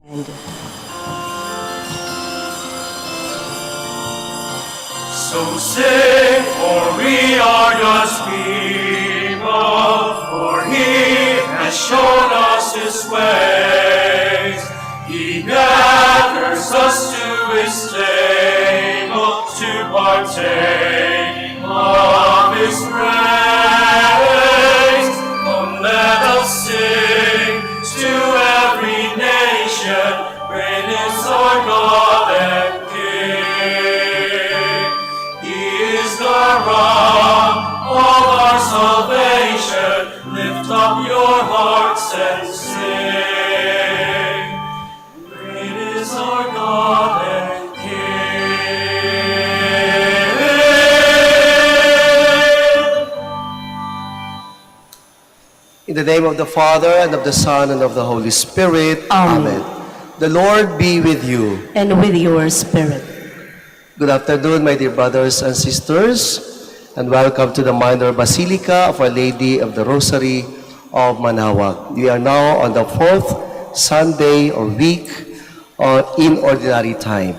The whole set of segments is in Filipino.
And so sing, for we are God's people, for He has shown us His ways. He gathers us to His table to partake of His praise. Come, let us sing to every nation, great is our God and King. He is the rock of our salvation. Lift up your hearts and sing. Great is our God and King. In the name of the Father, and of the Son, and of the Holy Spirit. Amen. The Lord be with you. and with your spirit. Good afternoon, my dear brothers and sisters, and welcome to the Minor Basilica of Our Lady of the Rosary of Manaoag. We are now on the 4th Sunday or week in Ordinary Time.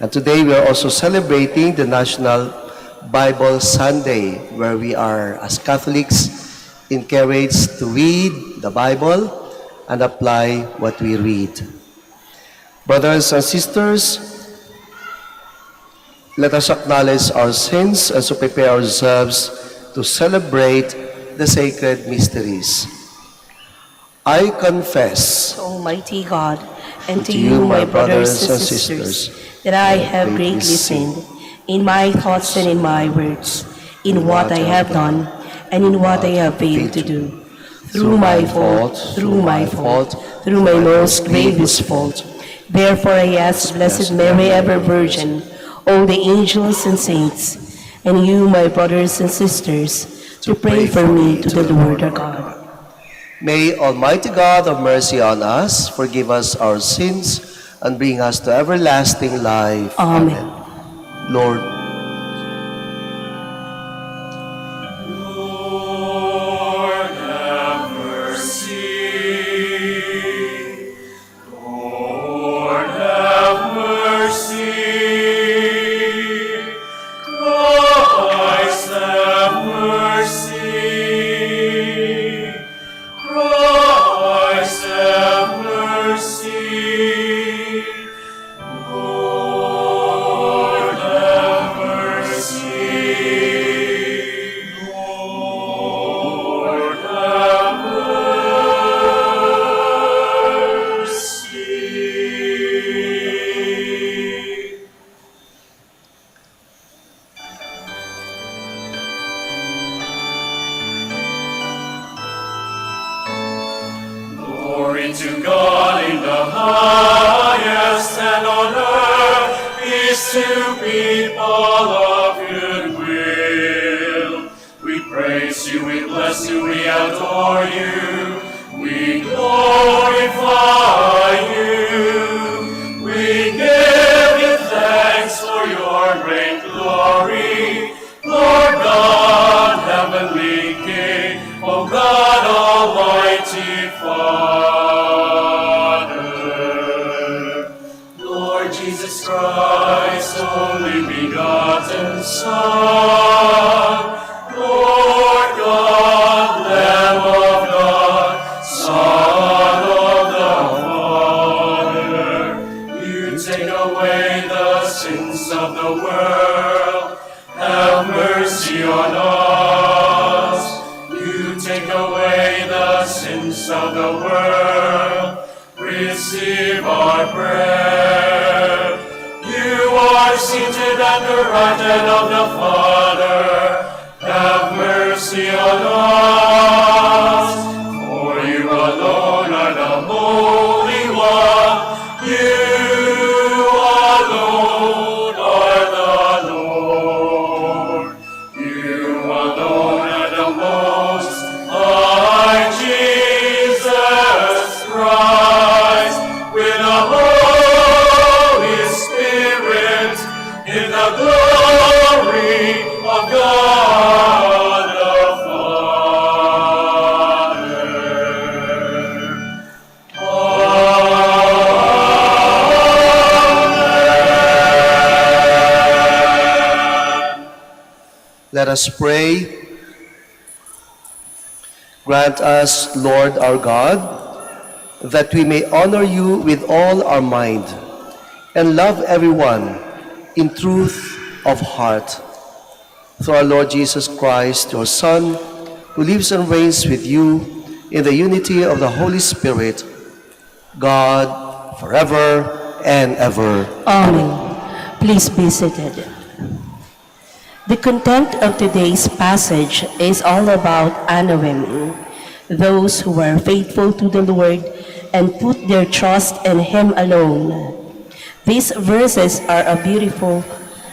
And today we are also celebrating the National Bible Sunday, where we are, as Catholics, encouraged to read the Bible and apply what we read. Brothers and sisters, let us acknowledge our sins and so prepare ourselves to celebrate the sacred mysteries. I confess To Almighty God, and to you, my brothers and sisters, that I have greatly sinned in my thoughts and in my words, in what I have done and in what I have failed to do. Through my fault, through my most grievous fault. Therefore I ask Blessed Mary, ever Virgin, all the angels and saints, and you, my brothers and sisters, to pray for me to the Lord our God. May Almighty God have mercy on us, forgive us our sins, and bring us to everlasting life. Amen. Lord, Lord, have mercy. Lord, have mercy. Christ, have mercy. Christ, have mercy. Lord, have mercy. Lord, have mercy. Glory to God in the highest, and on earth peace to people of good will. We praise you, we bless you, we adore you, we glorify you. We give you thanks for your great glory, Lord God, heavenly King, O God, Almighty Father. Lord Jesus Christ, only begotten Son, Lord God, Lamb of God, Son of the Father, you take away the sins of the world. Have mercy on us. You take away the sins of the world. Receive our prayer. You are seated at the right hand of the Father. Have mercy on us. For you alone are the Holy One. You alone are the Lord. You alone are the Most High Jesus Christ, with the Holy Spirit, in the glory of God the Father. Let us pray. Grant us, Lord our God, that we may honor you with all our mind and love everyone in truth of heart. Through our Lord Jesus Christ, your Son, who lives and reigns with you in the unity of the Holy Spirit, God, forever and ever. Amen. Please be seated. The content of today's passage is all about honoring those who are faithful to the Lord and put their trust in Him alone. These verses are a beautiful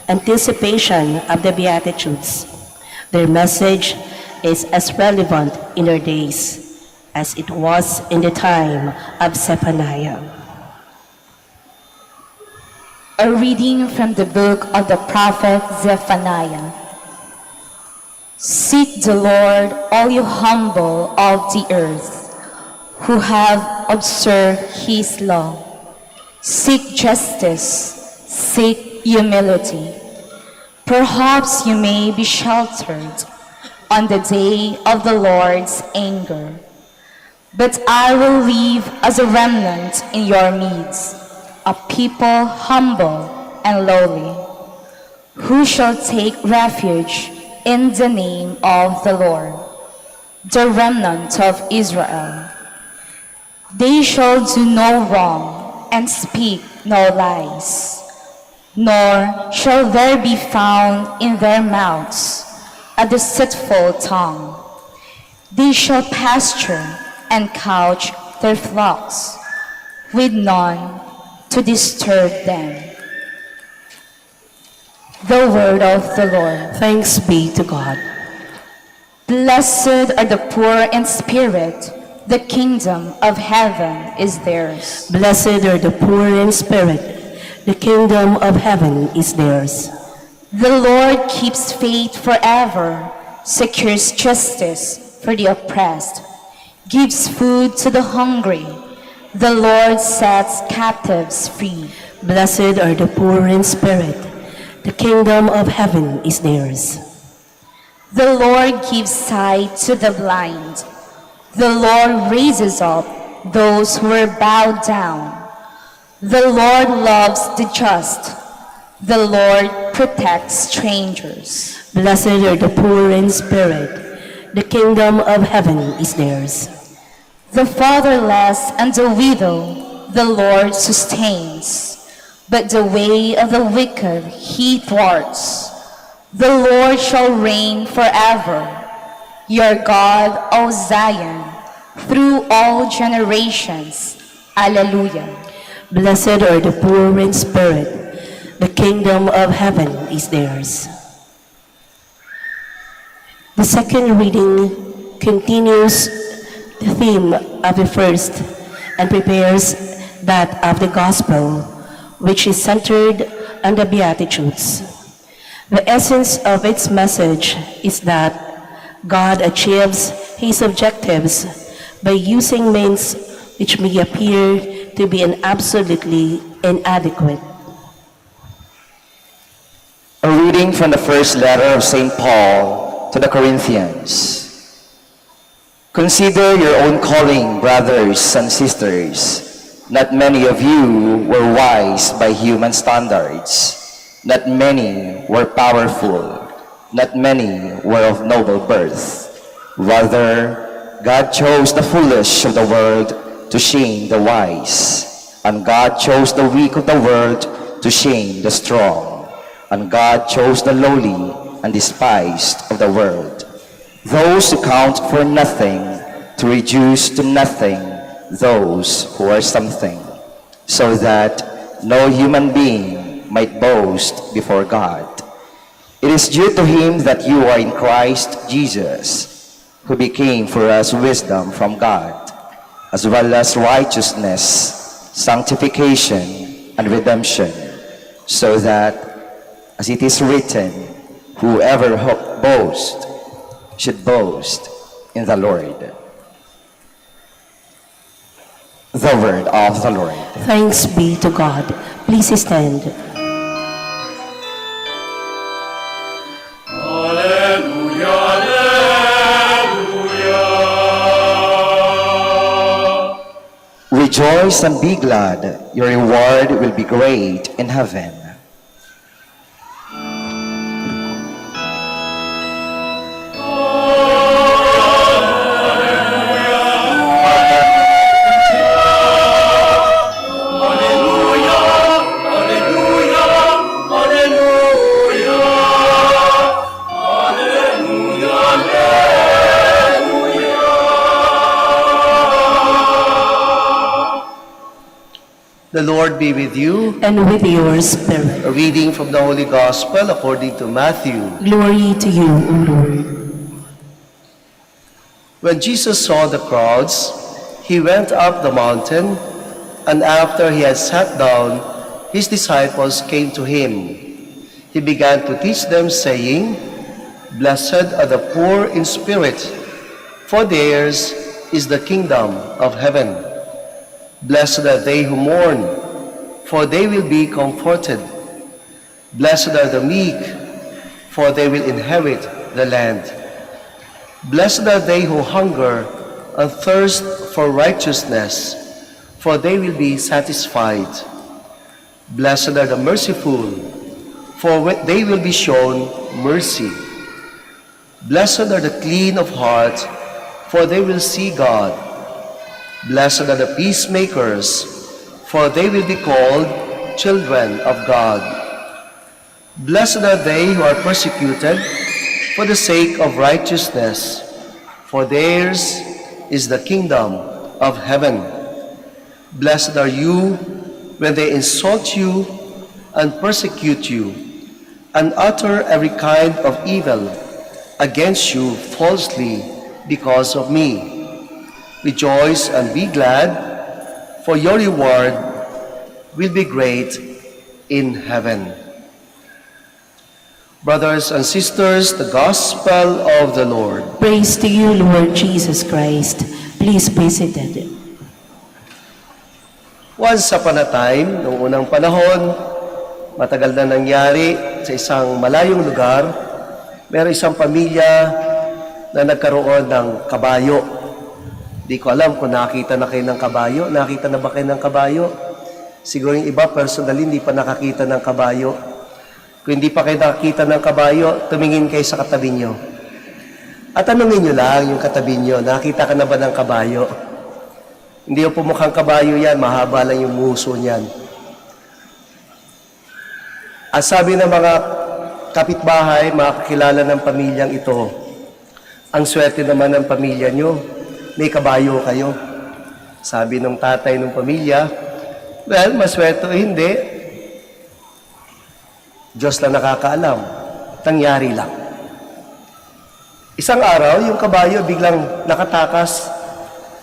anticipation of the Beatitudes. Their message is as relevant in our days as it was in the time of Zephaniah. A reading from the book of the prophet Zephaniah. Seek the Lord, all you humble of the earth, who have observed his law. Seek justice, seek humility. Perhaps you may be sheltered on the day of the Lord's anger. But I will leave as a remnant in your midst, a people humble and lowly, who shall take refuge in the name of the Lord, the remnant of Israel. They shall do no wrong and speak no lies, nor shall there be found in their mouths a deceitful tongue. They shall pasture and couch their flocks, with none to disturb them. The word of the Lord. Thanks be to God. Blessed are the poor in spirit, the kingdom of heaven is theirs. Blessed are the poor in spirit, the kingdom of heaven is theirs. The Lord keeps faith forever, secures justice for the oppressed, gives food to the hungry. The Lord sets captives free. Blessed are the poor in spirit, the kingdom of heaven is theirs. The Lord gives sight to the blind. The Lord raises up those who are bowed down. The Lord loves the just. The Lord protects strangers. Blessed are the poor in spirit, the kingdom of heaven is theirs. The fatherless and the widow the Lord sustains, but the way of the wicked he thwarts. The Lord shall reign forever, your God, O Zion, through all generations. Alleluia. Blessed are the poor in spirit, the kingdom of heaven is theirs. The second reading continues the theme of the first and prepares that of the gospel, which is centered on the Beatitudes. The essence of its message is that God achieves his objectives by using means which may appear to be absolutely inadequate. A reading from the first letter of St. Paul to the Corinthians. Consider your own calling, brothers and sisters. Not many of you were wise by human standards. Not many were powerful. Not many were of noble birth. Rather, God chose the foolish of the world to shame the wise. And God chose the weak of the world to shame the strong. And God chose the lowly and despised of the world, those who count for nothing, to reduce to nothing those who are something, so that no human being might boast before God. It is due to him that you are in Christ Jesus, who became for us wisdom from God, as well as righteousness, sanctification, and redemption, so that, as it is written, whoever boasts should boast in the Lord. The word of the Lord. Thanks be to God. Please stand. Alleluia. Rejoice and be glad, your reward will be great in heaven. The Lord be with you. And with your spirit. A reading from the Holy Gospel according to Matthew. Glory to you, O Lord. When Jesus saw the crowds, he went up the mountain, and after he had sat down, his disciples came to him. He began to teach them, saying, Blessed are the poor in spirit, for theirs is the kingdom of heaven. Blessed are they who mourn, for they will be comforted. Blessed are the meek, for they will inherit the land. Blessed are they who hunger and thirst for righteousness, for they will be satisfied. Blessed are the merciful, for they will be shown mercy. Blessed are the clean of heart, for they will see God. Blessed are the peacemakers, for they will be called children of God. Blessed are they who are persecuted for the sake of righteousness, for theirs is the kingdom of heaven. Blessed are you when they insult you and persecute you, and utter every kind of evil against you falsely because of me. Rejoice and be glad, for your reward will be great in heaven. Brothers and sisters, the Gospel of the Lord. Praise to you, Lord Jesus Christ. Please be seated. Once upon a time, noong unang panahon, matagal na nangyari sa isang malayong lugar, mayroong isang pamilya na nagkaroon ng kabayo. Di ko alam kung nakita na kayo ng kabayo. Nakita na ba kayo ng kabayo? Siguro yung iba, personally, hindi pa nakakita ng kabayo. Kung hindi pa kayo nakakita ng kabayo, tumingin kayo sa katabi nyo. At tanungin nyo lang yung katabi nyo, nakita ka na ba ng kabayo? Hindi yung pumukhang kabayo yan, mahaba lang yung muso niyan. At sabi ng mga kapitbahay, mga kakilala ng pamilyang ito, ang swerte naman ng pamilya nyo, may kabayo kayo. Sabi ng tatay ng pamilya, well, maswerte o hindi, Diyos lang nakakaalam. Nangyari lang. Isang araw, yung kabayo biglang nakatakas,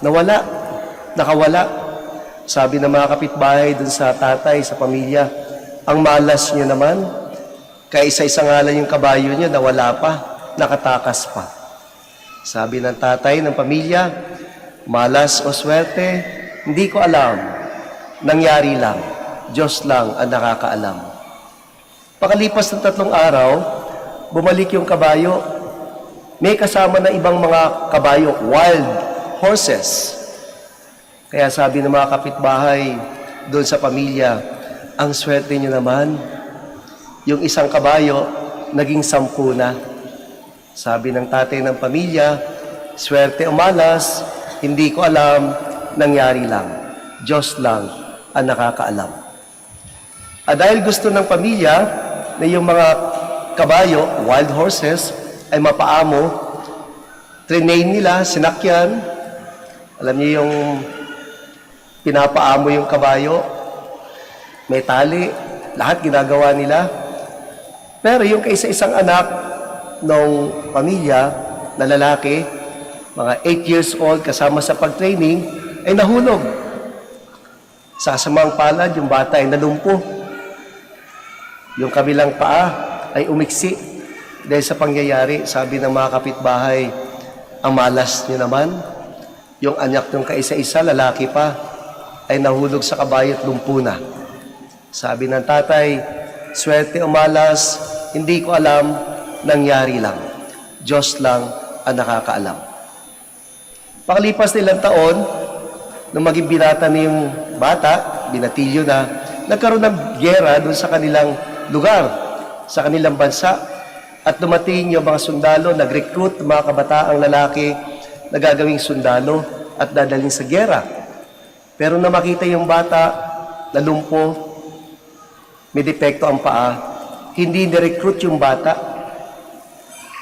nakawala. Sabi ng mga kapitbahay dun sa tatay, sa pamilya, ang malas nyo naman, kaya isa-isa nga lang yung kabayo nyo, nawala pa, nakatakas pa. Sabi ng tatay ng pamilya, malas o swerte, hindi ko alam. Nangyari lang. Diyos lang ang nakakaalam. Pakalipas ng 3 araw, bumalik yung kabayo. May kasama na ibang mga kabayo, wild horses. Kaya sabi ng mga kapitbahay doon sa pamilya, ang swerte nyo naman, yung isang kabayo, naging 10 na. Sabi ng tatay ng pamilya, swerte o malas, hindi ko alam, nangyari lang. Diyos lang ang nakakaalam. At dahil gusto ng pamilya na yung mga kabayo, wild horses, ay mapaamo, trinain nila, sinakyan. Alam niyo yung pinapaamo yung kabayo, may tali, lahat ginagawa nila. Pero yung kaisa-isang anak ng pamilya na lalaki, mga 8 years old, kasama sa pag-training, ay nahulog. Sa kasamang palad, yung bata ay nalumpo. Yung kabilang paa ay umiksi. Dahil sa pangyayari, sabi ng mga kapitbahay, ang malas nyo naman, yung anak ng kaisa-isa, lalaki pa, ay nahulog sa kabayo at lumpo na. Sabi ng tatay, swerte o malas, hindi ko alam, nangyari lang. Diyos lang ang nakakaalam. Pakalipas nilang taon, nung maging binata na yung bata, binatilyo na, nagkaroon ng gyera doon sa kanilang lugar, sa kanilang bansa. At dumating yung mga sundalo, nag-recruit ng mga kabataang lalaki na gagawing sundalo at dadalhin sa gyera. Pero na makita yung bata, nalumpo, may depekto ang paa, hindi ni-recruit yung bata.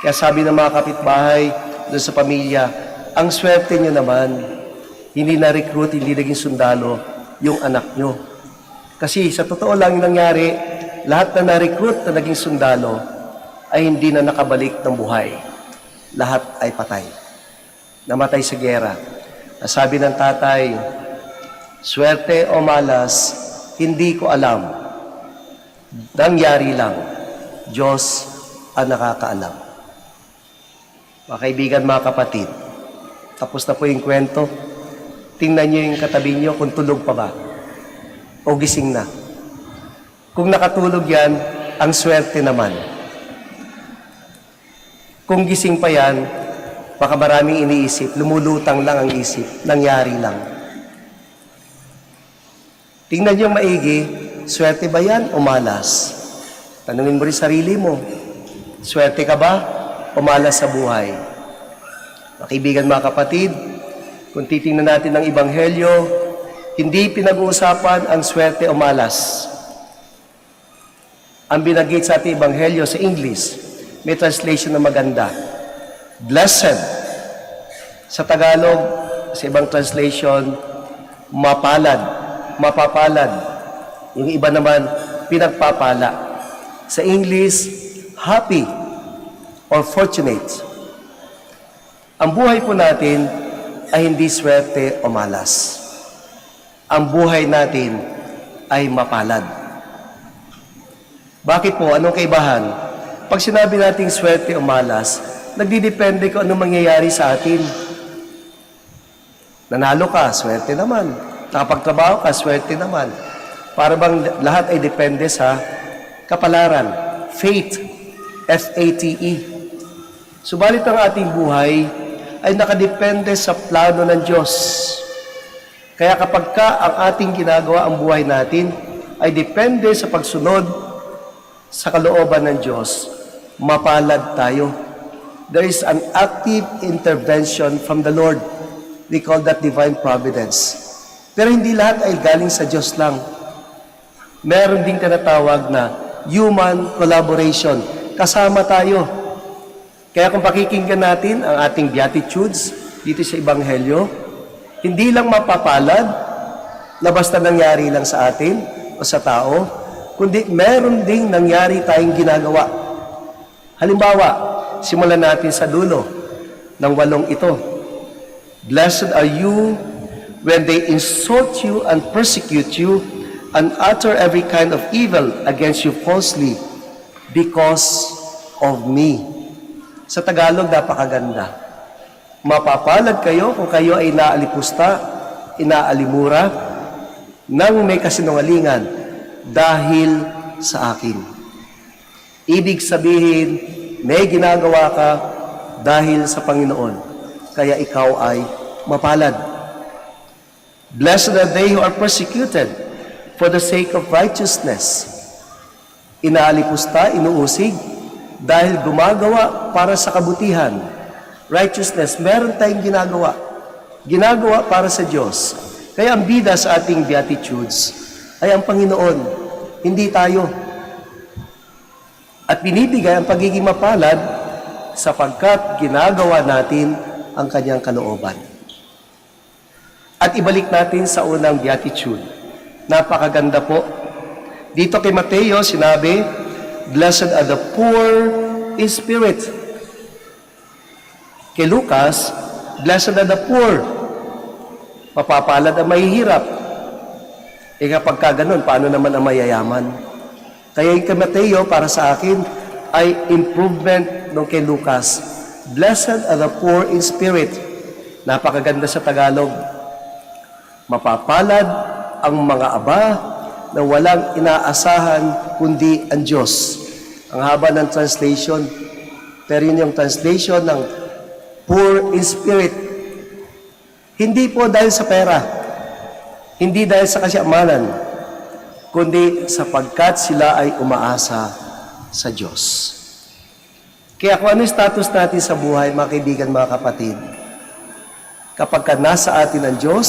Kaya sabi ng mga kapitbahay doon sa pamilya, ang swerte nyo naman, hindi na-recruit, hindi naging sundalo yung anak nyo. Kasi sa totoo lang yung nangyari, lahat na na-recruit na naging sundalo ay hindi na nakabalik ng buhay. Lahat ay patay. Namatay sa gyera. Sabi ng tatay, swerte o malas, hindi ko alam. Nangyari lang. Diyos ang nakakaalam. Mga kaibigan, mga kapatid, tapos na po yung kwento. Tingnan nyo yung katabi nyo kung tulog pa ba o gising na. Kung nakatulog yan, ang swerte naman. Kung gising pa yan, baka maraming iniisip, lumulutang lang ang isip, nangyari lang. Tingnan nyo maigi, swerte ba yan o malas? Tanungin mo rin sarili mo, swerte ka ba o malas sa buhay? Mga kaibigan, mga kapatid, kung titingnan natin ang Ebanghelyo, hindi pinag-uusapan ang swerte o malas. Ang binanggit sa ating Ebanghelyo sa English, may translation na maganda. Blessed. Sa Tagalog, sa ibang translation, mapalad, mapapalad. Yung iba naman, pinagpapala. Sa English, happy or fortunate. Ang buhay po natin ay hindi swerte o malas. Ang buhay natin ay mapalad. Bakit po? Anong kaibahan? Pag sinabi nating swerte o malas, nagdidepende kung anong mangyayari sa atin. Nanalo ka, swerte naman. Nakapagtrabaho ka, swerte naman. Para bang lahat ay depende sa kapalaran. Fate. F-A-T-E. Subalit ang ating buhay ay nakadepende sa plano ng Diyos. Kaya kapag ang ating ginagawa ang buhay natin ay depende sa pagsunod sa kalooban ng Diyos, mapalad tayo. There is an active intervention from the Lord. We call that divine providence. Pero hindi lahat ay galing sa Diyos lang. Meron ding tinatawag na human collaboration. Kasama tayo. Kaya kung pakikinggan natin ang ating Beatitudes dito sa Ebanghelyo, hindi lang mapapalad na basta nangyari lang sa atin o sa tao, kundi meron ding nangyari tayong ginagawa. Halimbawa, simulan natin sa dulo ng 8 ito. Blessed are you when they insult you and persecute you and utter every kind of evil against you falsely because of me. Sa Tagalog, napakaganda. Mapapalad kayo kung kayo ay inaalipusta, inaalimura, nang may kasinungalingan dahil sa akin. Ibig sabihin, may ginagawa ka dahil sa Panginoon, kaya ikaw ay mapalad. Blessed are they who are persecuted for the sake of righteousness. Inaalipusta, inuusig, dahil gumagawa para sa kabutihan. Righteousness, meron tayong ginagawa. Ginagawa para sa Diyos. Kaya ang bida sa ating Beatitudes ay ang Panginoon, hindi tayo. At binibigay ang pagiging mapalad sapagkat ginagawa natin ang kanyang kalooban. At ibalik natin sa unang Beatitude. Napakaganda po. Dito kay Mateo, sinabi, blessed are the poor in spirit. Kay Lucas, blessed are the poor. Mapapalad ang mahihirap. E kapag kaganon, paano naman ang mayayaman? Kaya yung kay Mateo, para sa akin, ay improvement nung kay Lucas. Blessed are the poor in spirit. Napakaganda sa Tagalog. Mapapalad ang mga aba na walang inaasahan kundi ang Diyos. Ang haba ng translation, pero yun yung translation ng poor in spirit. Hindi po dahil sa pera. Hindi dahil sa kasyamanan, kundi sapagkat sila ay umaasa sa Diyos. Kaya kung ano yung status natin sa buhay, mga kaibigan, mga kapatid, kapag ka nasa atin ang Diyos,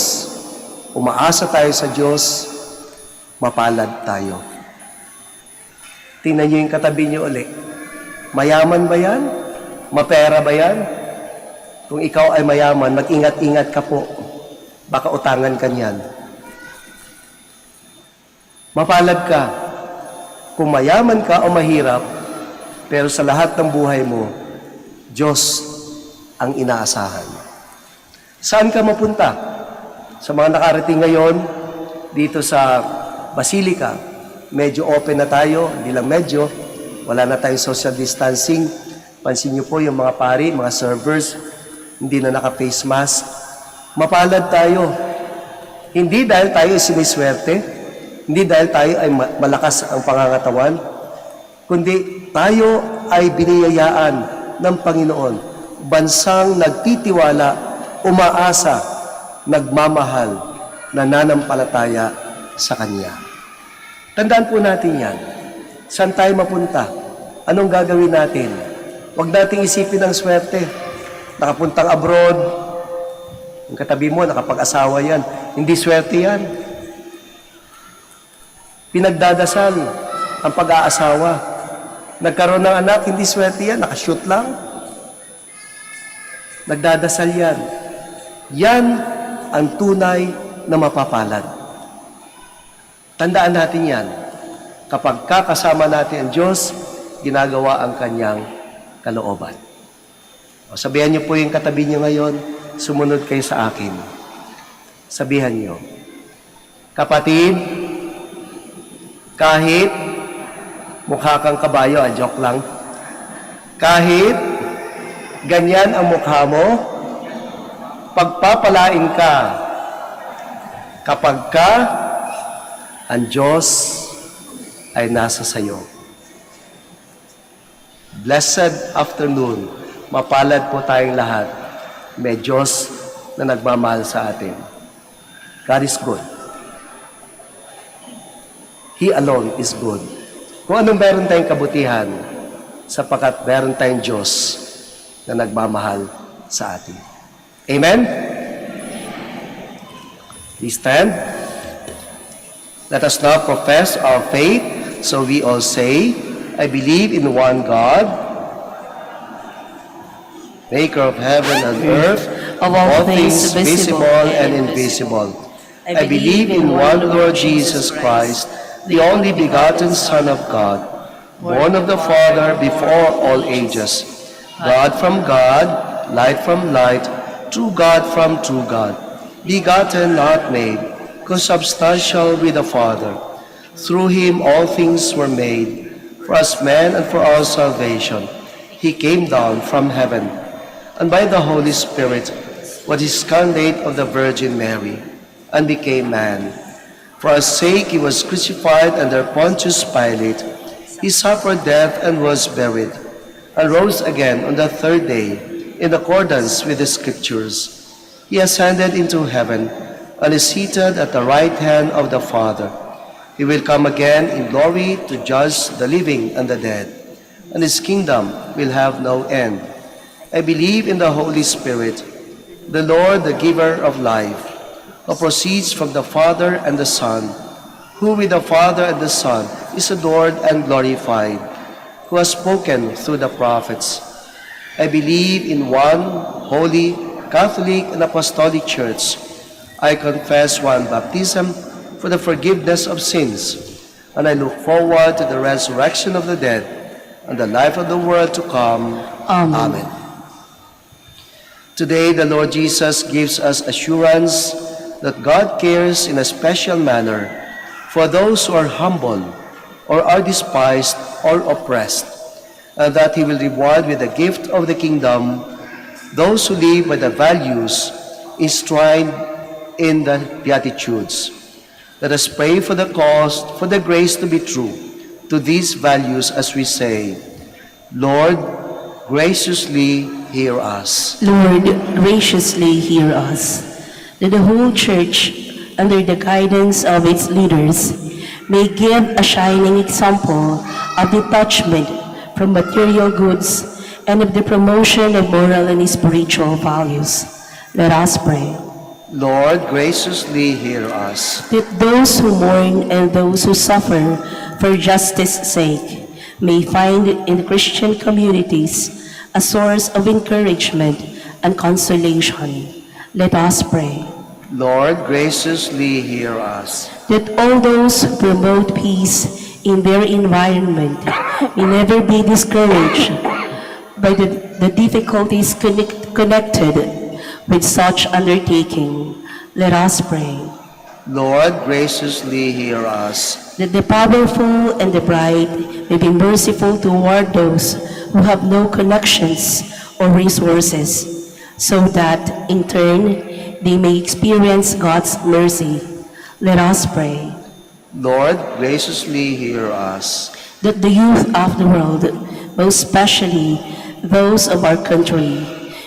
umaasa tayo sa Diyos, mapalad tayo. Tingnan nyo yung katabi nyo uli. Mayaman ba yan? Mapera ba yan? Kung ikaw ay mayaman, mag-ingat-ingat ka po. Baka utangan ka niyan. Mapalad ka. Kung mayaman ka o mahirap, pero sa lahat ng buhay mo, Diyos ang inaasahan. Saan ka mapunta? Sa mga nakarating ngayon, dito sa Basilica, medyo open na tayo, hindi lang medyo, wala na tayong social distancing. Pansin niyo po yung mga pari, mga servers, hindi na naka-face mask. Mapalad tayo. Hindi dahil tayo siniswerte, hindi dahil tayo ay malakas ang pangangatawan, kundi tayo ay biniyayaan ng Panginoon. Bansang nagtitiwala, umaasa, nagmamahal, nananampalataya sa Kanya. Tandaan po natin yan. Saan tayo mapunta? Anong gagawin natin? Huwag nating isipin ang swerte. Nakapuntang abroad, yung katabi mo, nakapag-asawa yan. Hindi swerte yan. Pinagdadasal ang pag-aasawa. Nagkaroon ng anak, hindi swerte yan. Nakashoot lang. Nagdadasal yan. Yan ang tunay na mapapalad. Tandaan natin yan. Kapag kakasama natin ang Diyos, ginagawa ang Kanyang kalooban. O, sabihan niyo po yung katabi niyo ngayon, sumunod kayo sa akin. Sabihan niyo, kapatid, kahit mukha kang kabayo, joke lang. Kahit ganyan ang mukha mo, pagpapalain ka kapag ka ang Diyos ay nasa sayo. Blessed afternoon. Mapalad po tayong lahat. May Diyos na nagmamahal sa atin. God is good. He alone is good. Kung anong meron tayong kabutihan, sapagkat meron tayong Diyos na nagmamahal sa atin. Amen? Please stand. Let us now profess our faith. So we all say, I believe in one God, maker of heaven and earth, of all things visible and invisible. I believe in one Lord Jesus Christ, the only begotten Son of God, born of the Father before all ages, God from God, light from light, true God from true God, begotten, not made, consubstantial with the Father. Through him all things were made. For us men and for our salvation, he came down from heaven, and by the Holy Spirit was incarnate of the Virgin Mary, and became man. For our sake he was crucified under Pontius Pilate. He suffered death and was buried, and rose again on the third day, in accordance with the Scriptures. He ascended into heaven, and is seated at the right hand of the Father. He will come again in glory to judge the living and the dead, and his kingdom will have no end. I believe in the Holy Spirit, the Lord, the giver of life, who proceeds from the Father and the Son, who with the Father and the Son is adored and glorified, who has spoken through the prophets. I believe in one holy, Catholic, and Apostolic Church. I confess one baptism for the forgiveness of sins, and I look forward to the resurrection of the dead and the life of the world to come. Amen. Today, the Lord Jesus gives us assurance that God cares in a special manner for those who are humble or are despised or oppressed, and that he will reward with the gift of the kingdom those who live by the values enshrined in the Beatitudes. Let us pray for the cause, for the grace to be true to these values as we say, Lord, graciously hear us. Lord, graciously hear us. Let the whole Church under the guidance of its leaders, may give a shining example of detachment from material goods and of the promotion of moral and spiritual values. Let us pray. Lord, graciously hear us. That those who mourn and those who suffer for justice's sake may find in Christian communities a source of encouragement and consolation. Let us pray. Lord, graciously hear us. That all those who promote peace in their environment may never be discouraged by the difficulties connected with such undertaking. Let us pray. Lord, graciously hear us. That the powerful and the bright may be merciful toward those who have no connections or resources, so that in turn they may experience God's mercy. Let us pray. Lord, graciously hear us. That the youth of the world, most especially those of our country,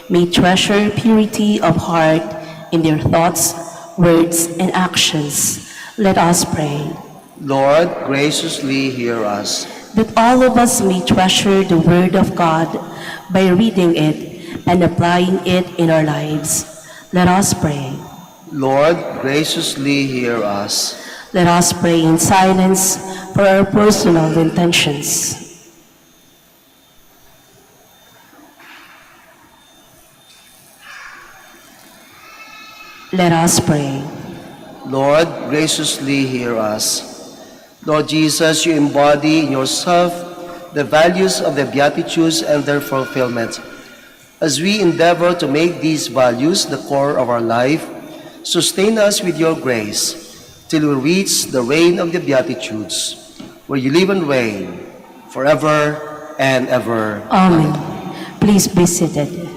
may treasure purity of heart in their thoughts, words, and actions. Let us pray. Lord, graciously hear us. That all of us may treasure the Word of God by reading it and applying it in our lives. Let us pray. Lord, graciously hear us. Let us pray in silence for our personal intentions. Let us pray. Lord, graciously hear us. Lord Jesus, you embody in yourself the values of the Beatitudes and their fulfillment. As we endeavor to make these values the core of our life, sustain us with your grace till we reach the reign of the Beatitudes, where you live and reign forever and ever. Amen. Please be seated.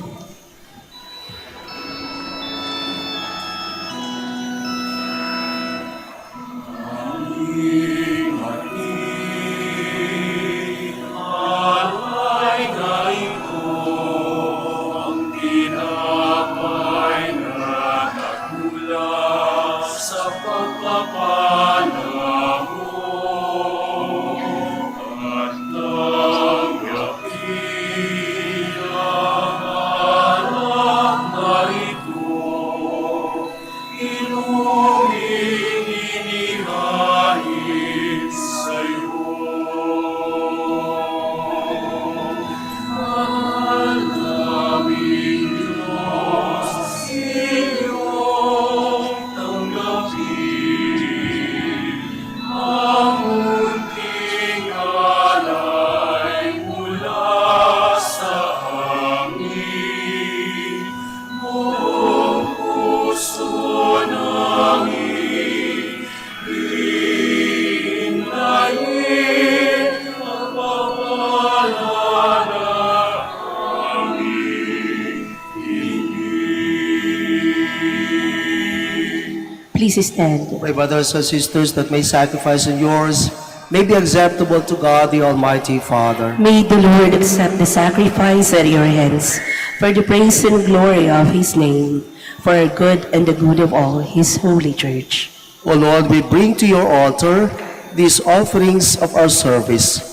Please stand. My brothers and sisters, that my sacrifice and yours may be acceptable to God, the Almighty Father. May the Lord accept the sacrifice at your hands for the praise and glory of his name, for our good and the good of all his holy church. O Lord, we bring to your altar these offerings of our service.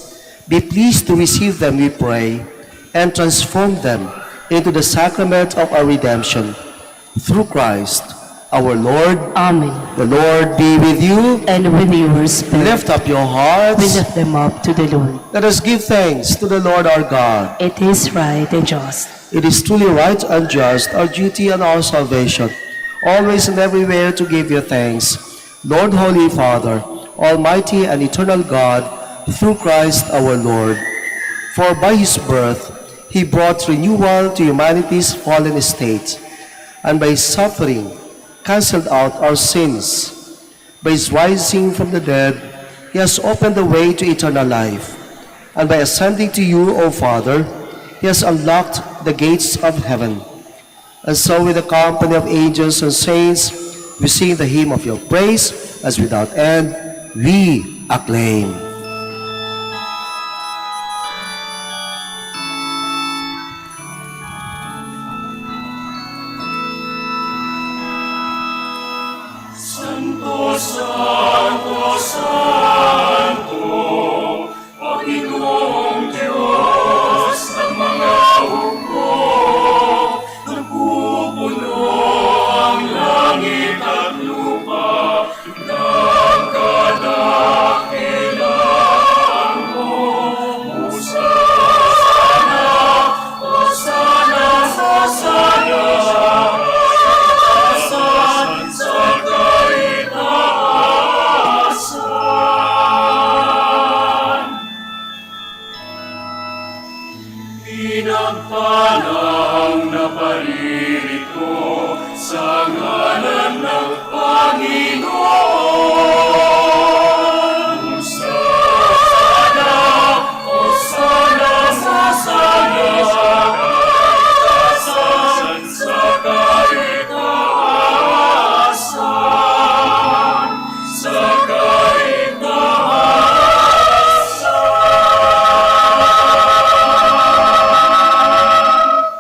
Be pleased to receive them, we pray, and transform them into the sacrament of our redemption. Through Christ, our Lord. Amen. The Lord be with you. And with your spirit. Lift up your We hearts. lift them up to the Lord. Let us give thanks to the Lord our God. It is right and just. It is truly right and just, our duty and our salvation, always and everywhere to give you thanks. Lord, Holy Father, Almighty and eternal God, through Christ our Lord. For by his birth, he brought renewal to humanity's fallen estate, and by his suffering, canceled out our sins. By his rising from the dead, he has opened the way to eternal life. And by ascending to you, O Father, he has unlocked the gates of heaven. And so with the company of angels and saints, we sing the hymn of your praise, as without end we acclaim. Sun Santo, Panginoong Diyos ng mga hukbo, napupuno ang langit at lupa ng kadakilaan mo. Hosana, Hosana, Hosana, Taasan sa kaitaasan. Pinagpalang naparirito sa ngalan ng Panginoon. Hosana, Hosana, Hosana, Taasan sa kaitaasan, sa kaitaasan.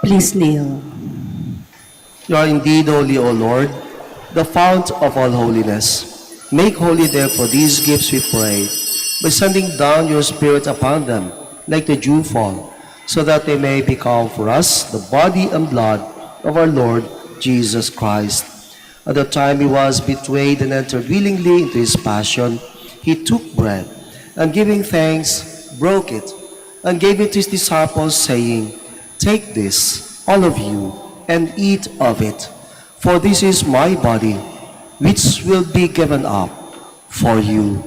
Please kneel. You are indeed holy, O Lord, the fount of all holiness. Make holy therefore these gifts, we pray, by sending down your Spirit upon them, like the dewfall, so that they may become for us the body and blood of our Lord Jesus Christ. At the time he was betrayed and entered willingly into his passion, he took bread, and giving thanks, broke it, and gave it to his disciples, saying, "Take this, all of you, and eat of it, for this is my body, which will be given up for you."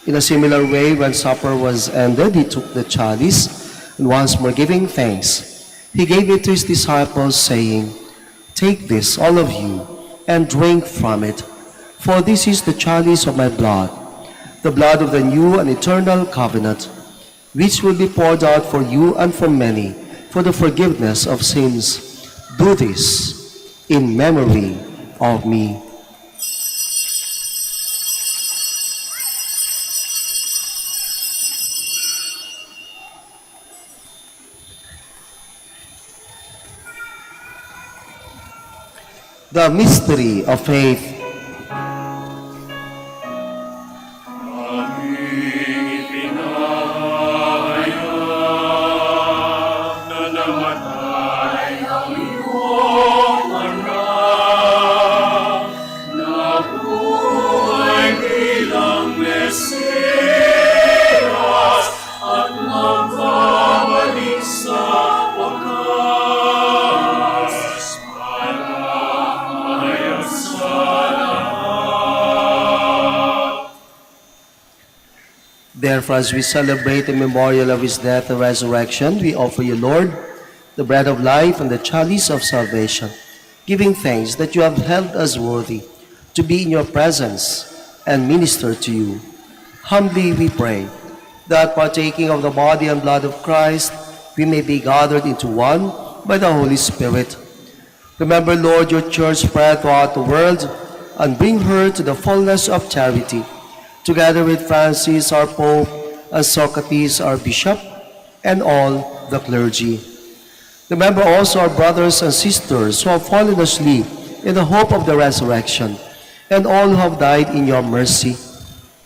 In a similar way, when supper was ended, he took the chalice, and once more giving thanks, he gave it to his disciples, saying, "Take this, all of you, and drink from it, for this is the chalice of my blood, the blood of the new and eternal covenant, which will be poured out for you and for many for the forgiveness of sins. Do this in memory of me." The mystery of faith. Aming ipinahayag na namatay ang iyong anak, nabuhay bilang Mesiyas at magbabalik sa wakas para hayag sa lahat. Therefore, as we celebrate the memorial of his death and resurrection, we offer you, Lord, the bread of life and the chalice of salvation, giving thanks that you have held us worthy to be in your presence and minister to you. Humbly we pray that partaking of the body and blood of Christ, we may be gathered into one by the Holy Spirit. Remember, Lord, your church spread throughout the world, and bring her to the fullness of charity, together with Francis, our Pope, and Socrates, our Bishop, and all the clergy. Remember also our brothers and sisters who have fallen asleep in the hope of the resurrection, and all who have died in your mercy.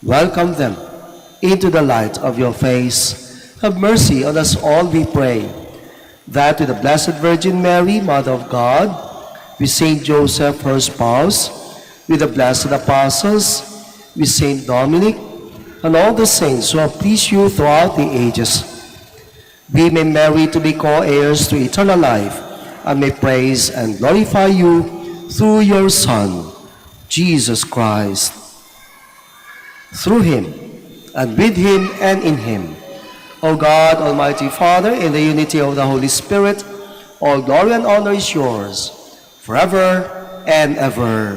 Welcome them into the light of your face. Have mercy on us all, we pray, that with the Blessed Virgin Mary, Mother of God, with Saint Joseph, her spouse, with the blessed apostles, with Saint Dominic, and all the saints who have pleased you throughout the ages, we may merit to be co-heirs to eternal life, and may praise and glorify you through your Son, Jesus Christ. Through him, and with him, and in him, O God, Almighty Father, in the unity of the Holy Spirit, all glory and honor is yours, forever and ever.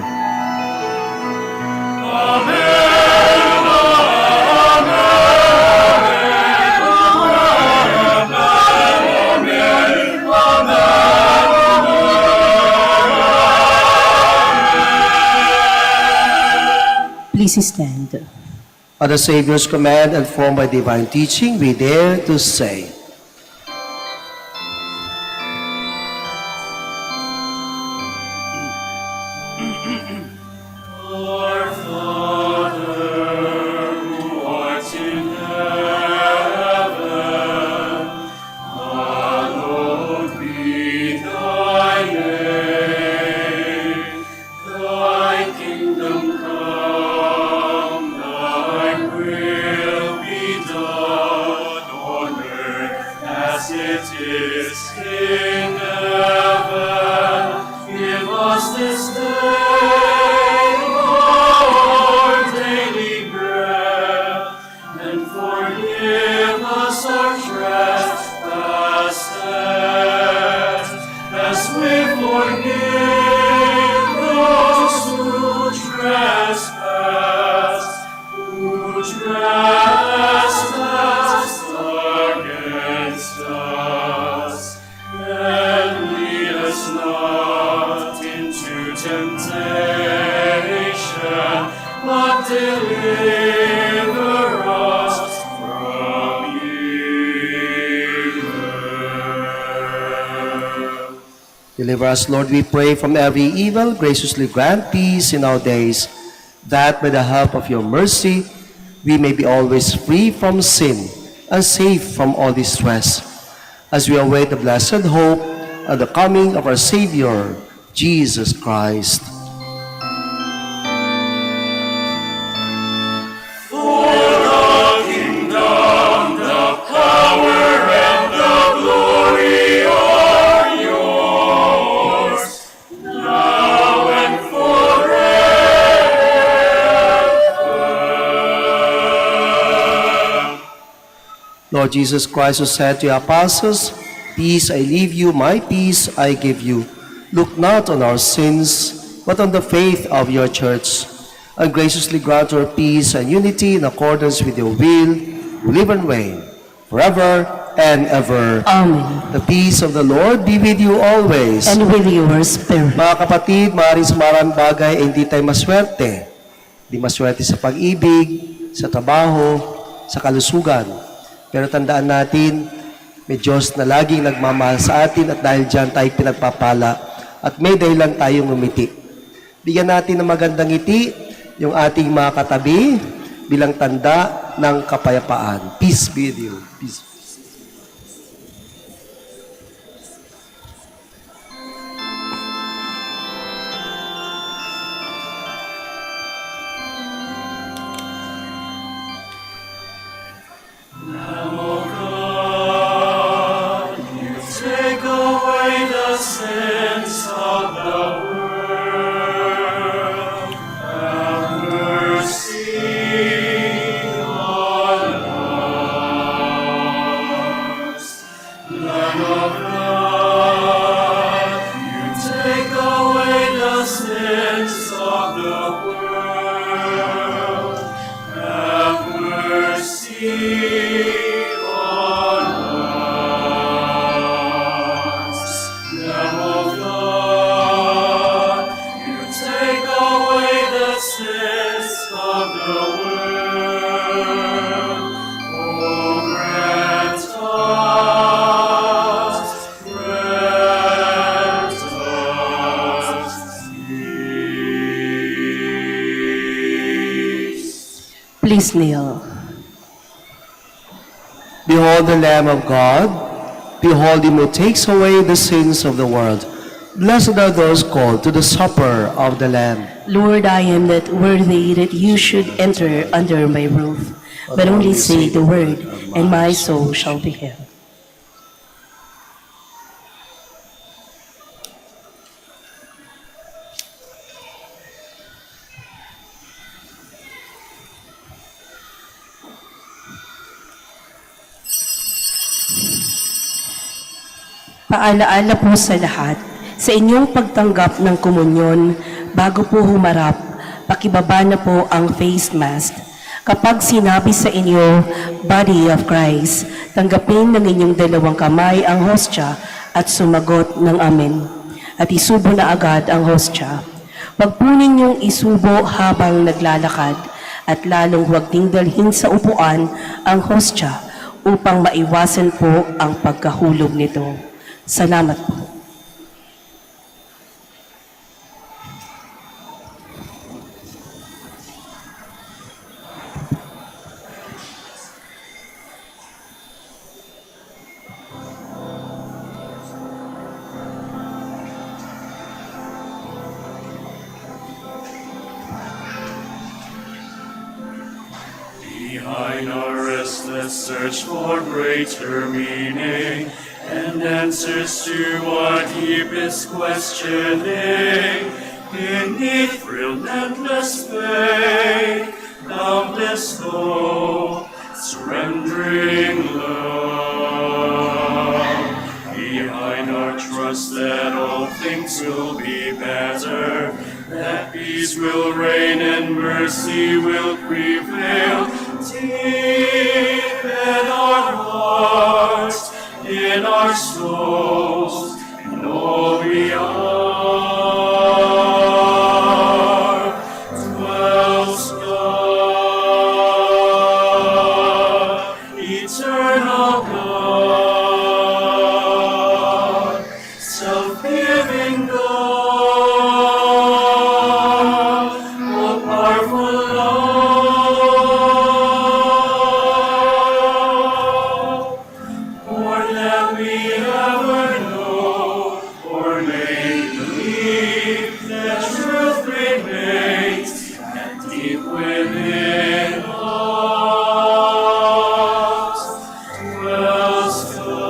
Please stand. At the Savior's command and formed by divine teaching, we dare to say, Our Father, who art in heaven, hallowed be thy name. Thy kingdom come, thy will be done on earth as it is in heaven. Give us this day our daily bread, and forgive us our trespasses, as we forgive those who trespass against us. And lead us not into temptation, but deliver us from evil. deliver us, Lord, we pray, from every evil. Graciously grant peace in our days, that by the help of your mercy, we may be always free from sin and safe from all distress, as we await the blessed hope of the coming of our Savior, Jesus Christ. For the kingdom, the power, and the glory are yours, now and forever. Lord Jesus Christ, who said to your apostles, "Peace I leave you, my peace I give you," look not on our sins, but on the faith of your church, and graciously grant her peace and unity in accordance with your will, who live and reign forever and ever. Amen. The peace of the Lord be with you always. And with your spirit. Mga kapatid, maaaring sa maraming bagay ay hindi tayo maswerte. Hindi maswerte sa pag-ibig, sa trabaho, sa kalusugan. Pero tandaan natin, may Diyos na laging nagmamahal sa atin, at dahil dyan tayo pinagpapala at may dahilan tayong umiti. Bigyan natin ng magandang ngiti yung ating mga katabi bilang tanda ng kapayapaan. Peace be with you. Peace. Take away the sins of the world. Have mercy on us. Lamb of God, you take away the sins of the world. Have mercy on us. Lamb of God, you take away the sins of the world. Oh, grant us peace. Please kneel. Behold the Lamb of God. Behold him who takes away the sins of the world. Blessed are those called to the supper of the Lamb. Lord, I am not worthy that you should enter under my roof, but only say the word, and my soul shall be healed. Paalaala po sa lahat, sa inyong pagtanggap ng komunyon, bago po humarap, pakibaba na po ang face mask. Kapag sinabi sa inyo, Body of Christ, tanggapin ng inyong dalawang kamay ang hostya at sumagot ng Amen. At isubo na agad ang hostya. Huwag po ninyong isubo habang naglalakad, at lalong huwag ding dalhin sa upuan ang hostya upang maiwasan po ang pagkahulog nito. Salamat po. Behind our restless search for greater meaning and answers to our deepest questioning, beneath relentless faith, boundless hope, surrendering love. Behind our trust that all things will be better, that peace will reign and mercy will prevail. Deep in our hearts, in our souls, in all we are, dwells God, eternal God, self-giving God, all powerful love, more than we ever know or may believe, that truth remains and deep within us dwells God.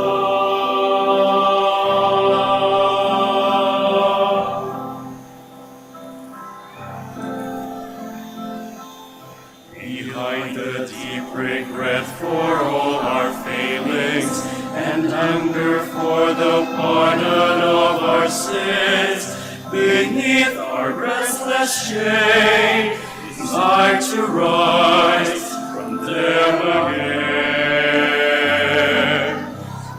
Behind the deep regret for all our failings and hunger for the pardon of our sins, beneath our restless shame, desire to rise from them again.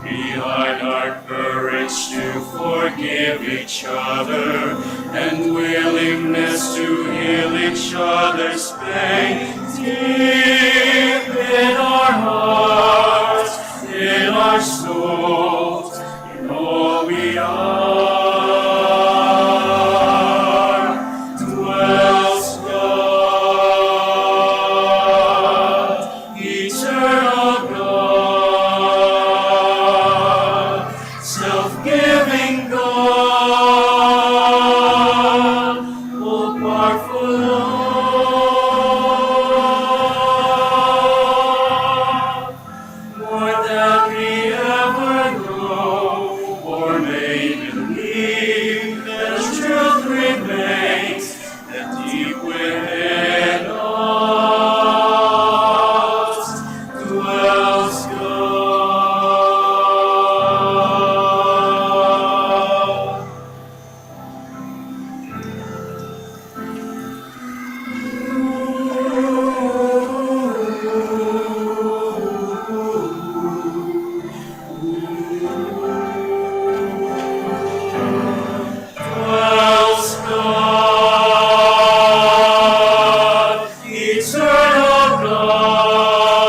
Behind our courage to forgive each other and willingness to heal each other's pain, deep in our hearts, in our souls, in all we are, dwells God, eternal God, self-giving God, all powerful love, more than we ever know or may believe, that truth remains, that deep within us dwells God. Dwells God, eternal God,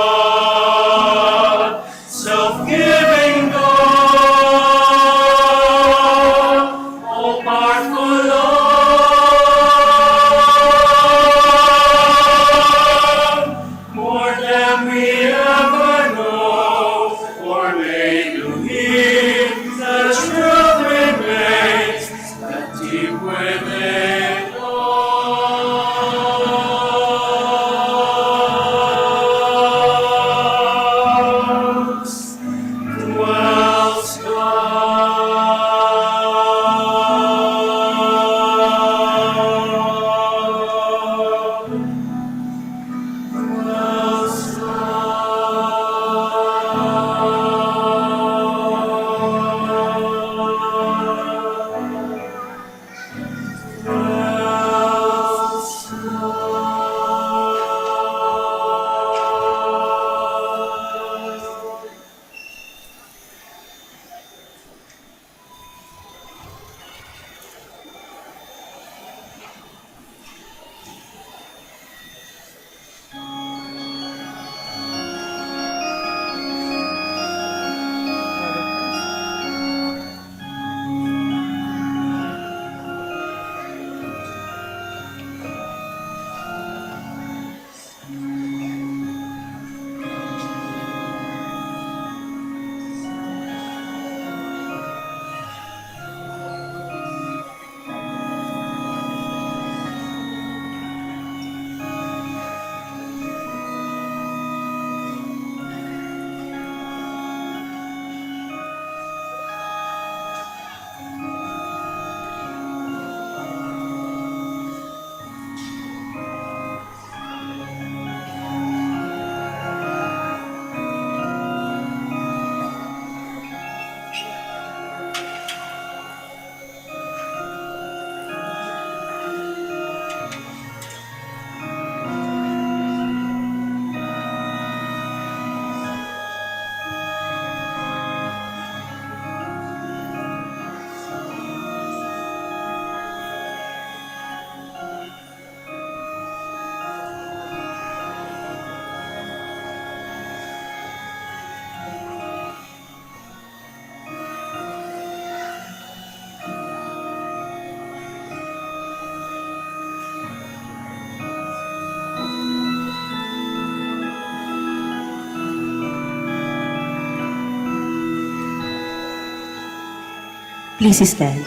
Please stand.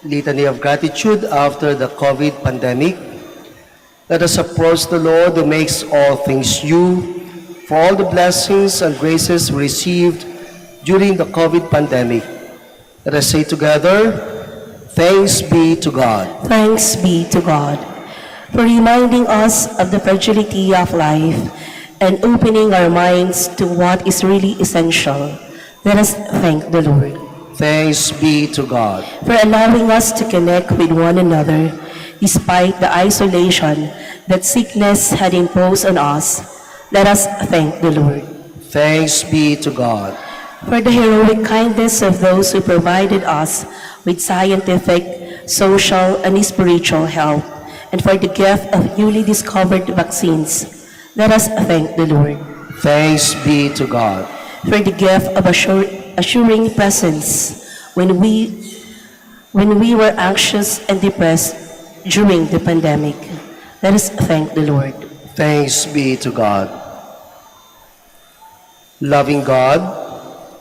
Litany of gratitude after the COVID pandemic. Let us approach the Lord who makes all things new for all the blessings and graces we received during the COVID pandemic. Let us say together, thanks be to God. Thanks be to God for reminding us of the fragility of life and opening our minds to what is really essential. Let us thank the Lord. Thanks be to God. For allowing us to connect with one another despite the isolation that sickness had imposed on us. Let us thank the Lord. Thanks be to God. For the heroic kindness of those who provided us with scientific, social, and spiritual help, and for the gift of newly discovered vaccines. Let us thank the Lord. Thanks be to God. For the gift of assuring presence when we were anxious and depressed during the pandemic. Let us thank the Lord. Thanks be to God. Loving God,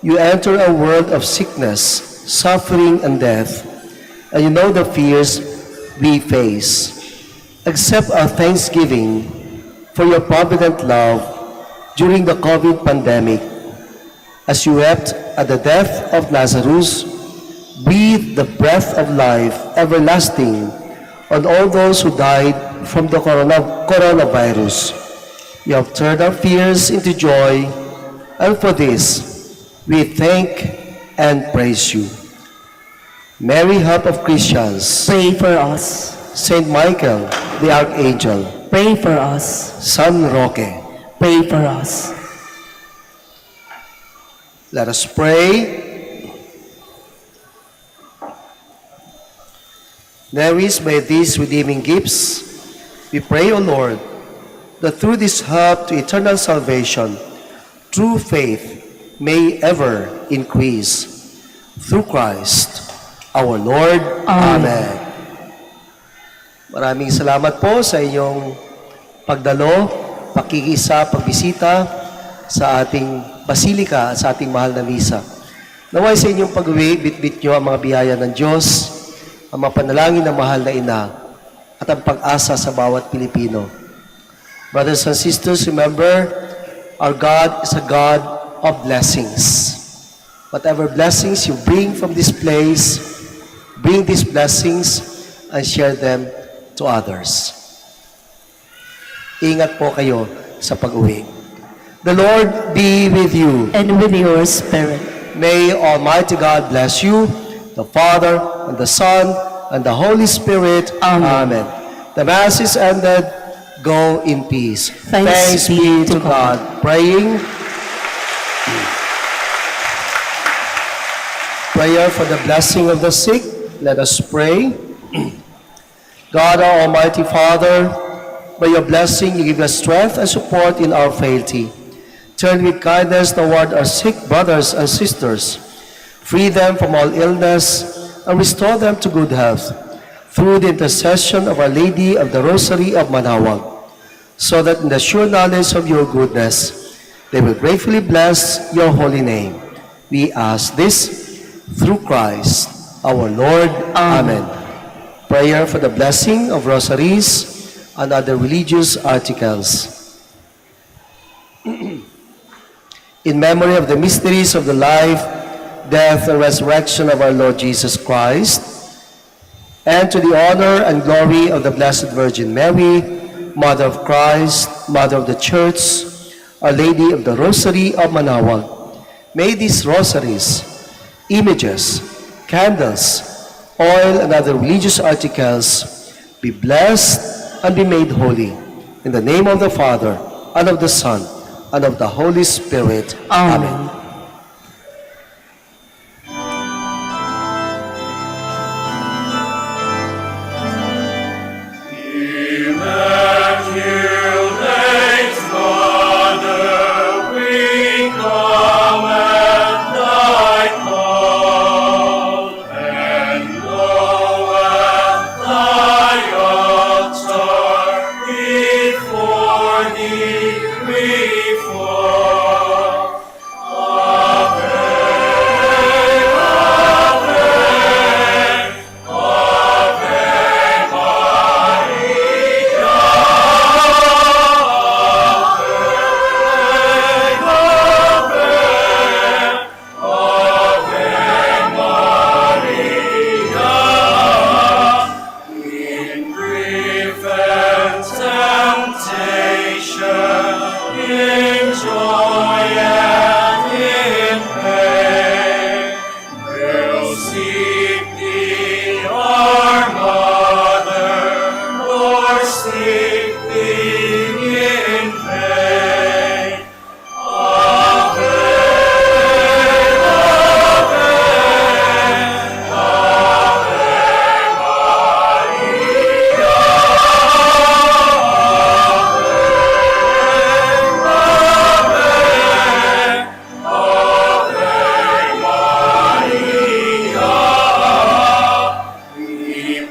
you enter a world of sickness, suffering, and death, and you know the fears we face. Accept our thanksgiving for your provident love during the COVID pandemic. As you wept at the death of Lazarus, breathe the breath of life everlasting on all those who died from the coronavirus. You have turned our fears into joy, and for this, we thank and praise you. Mary, help of Christians, Pray for us. Saint Michael, the Archangel, Pray for us. San Roque, Pray for us. let us pray. Nourished by these redeeming gifts, we pray, O Lord, that through this help to eternal salvation, true faith may ever increase. Through Christ, our Lord. Amen. Maraming salamat po sa inyong pagdalo, pakikisa, pagbisita sa ating basilika at sa ating mahal na misa. Naway sa inyong pag-uwi, bitbit nyo ang mga biyaya ng Diyos, ang mga panalangin ng mahal na ina, at ang pag-asa sa bawat Pilipino. Brothers and sisters, remember, our God is a God of blessings. Whatever blessings you bring from this place, bring these blessings and share them to others. Ingat po kayo sa pag-uwi. The Lord be with you. And with your spirit. May Almighty God bless you, the Father, and the Son, and the Holy Spirit. Amen. The Mass is ended. Go in peace. Thanks be to God. Praying. Prayer for the blessing of the sick. Let us pray. God, our Almighty Father, by your blessing, you give us strength and support in our frailty. Turn with kindness toward our sick brothers and sisters. Free them from all illness and restore them to good health through the intercession of Our Lady of the Rosary of Manaoag, so that in the sure knowledge of your goodness, they will gratefully bless your holy name. We ask this through Christ, our Lord. Amen. Prayer for the blessing of rosaries and other religious articles. In memory of the mysteries of the life, death, and resurrection of our Lord Jesus Christ, and to the honor and glory of the Blessed Virgin Mary, Mother of Christ, Mother of the Church, Our Lady of the Rosary of Manaoag, may these rosaries, images, candles, oil, and other religious articles be blessed and be made holy. In the name of the Father, and of the Son, and of the Holy Spirit. Amen. Immaculate Mother, we come at thy call, and low at thy altar before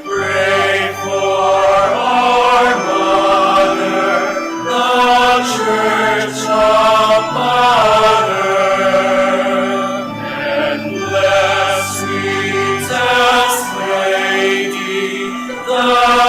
Pray for our Mother, the Church of Mother, and bless sweetest Lady, the